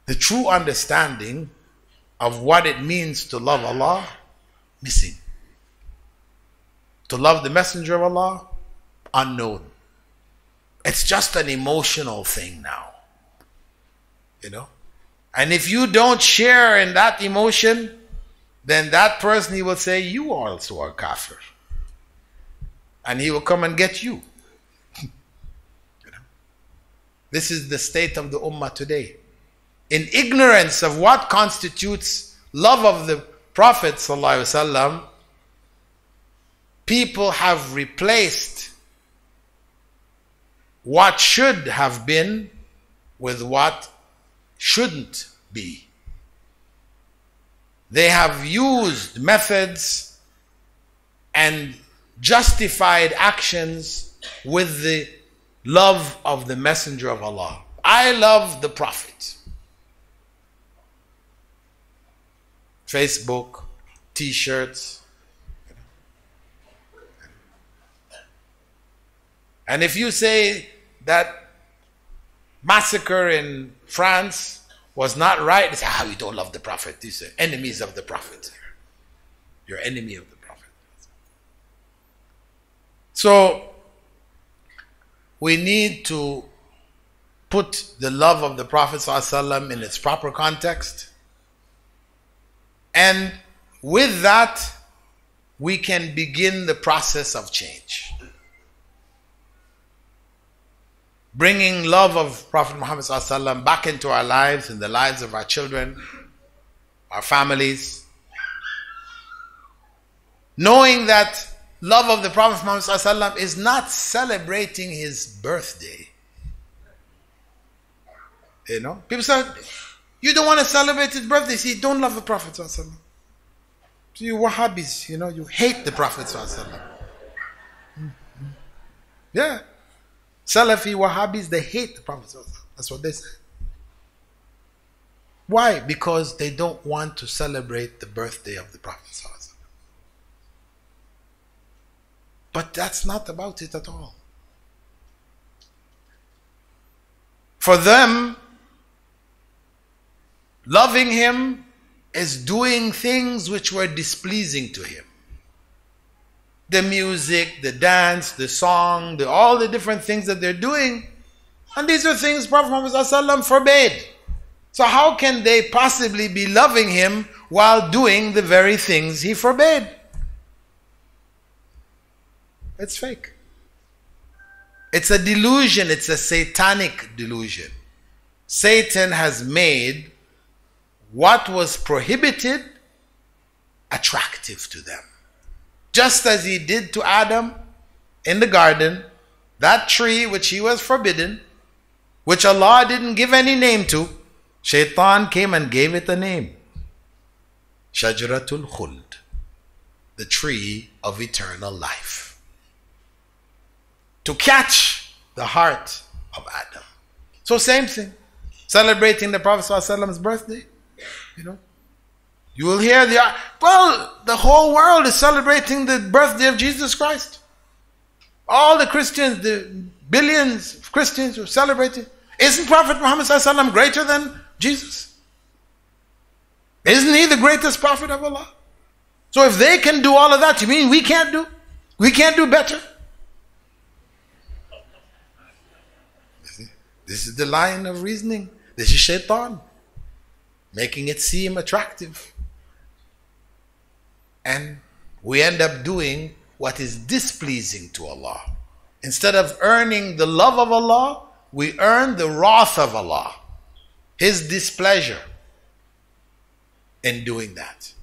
the true understanding of what it means to love Allah, missing. To love the Messenger of Allah, unknown. It's just an emotional thing now. You know? And if you don't share in that emotion, then that person, he will say, you also are kafir. And he will come and get you. You know? This is the state of the ummah today. In ignorance of what constitutes love of the Prophet ﷺ, people have replaced what should have been with what shouldn't be. They have used methods and justified actions with the love of the Messenger of Allah. I love the Prophet. Facebook, t-shirts. And if you say that massacre in France was not right, they say, you don't love the Prophet. These are enemies of the Prophet. You're enemy of the Prophet. So, we need to put the love of the Prophet ﷺ in its proper context. And with that, we can begin the process of change. Bringing love of Prophet Muhammad ﷺ back into our lives and the lives of our children, our families. Knowing that love of the Prophet Muhammad ﷺ is not celebrating his birthday. You know, people say, you don't want to celebrate his birthday. See, you don't love the Prophet ﷺ. So you Wahabis, you know, you hate the Prophet ﷺ. Yeah. Salfi, Wahabis, they hate the Prophet ﷺ. That's what they say. Why? Because they don't want to celebrate the birthday of the Prophet ﷺ. But that's not about it at all. For them, loving him is doing things which were displeasing to him. The music, the dance, the song, all the different things that they're doing. And these are things Prophet Muhammad ﷺ forbade. So how can they possibly be loving him while doing the very things he forbade? It's fake. It's a delusion. It's a satanic delusion. Satan has made what was prohibited attractive to them. Just as he did to Adam in the garden, that tree which he was forbidden, which Allah didn't give any name to, Shaitan came and gave it a name. Shajaratul Khuld, the tree of eternal life. To catch the heart of Adam. So same thing. Celebrating the Prophet ﷺ's birthday, you know. You will hear the whole world is celebrating the birthday of Jesus Christ. All the Christians, the billions of Christians who celebrate it. Isn't Prophet Muhammad ﷺ greater than Jesus? Isn't he the greatest prophet of Allah? So if they can do all of that, you mean we can't do? We can't do better? This is the line of reasoning. This is Shaitan, making it seem attractive. And we end up doing what is displeasing to Allah. Instead of earning the love of Allah, we earn the wrath of Allah, His displeasure in doing that.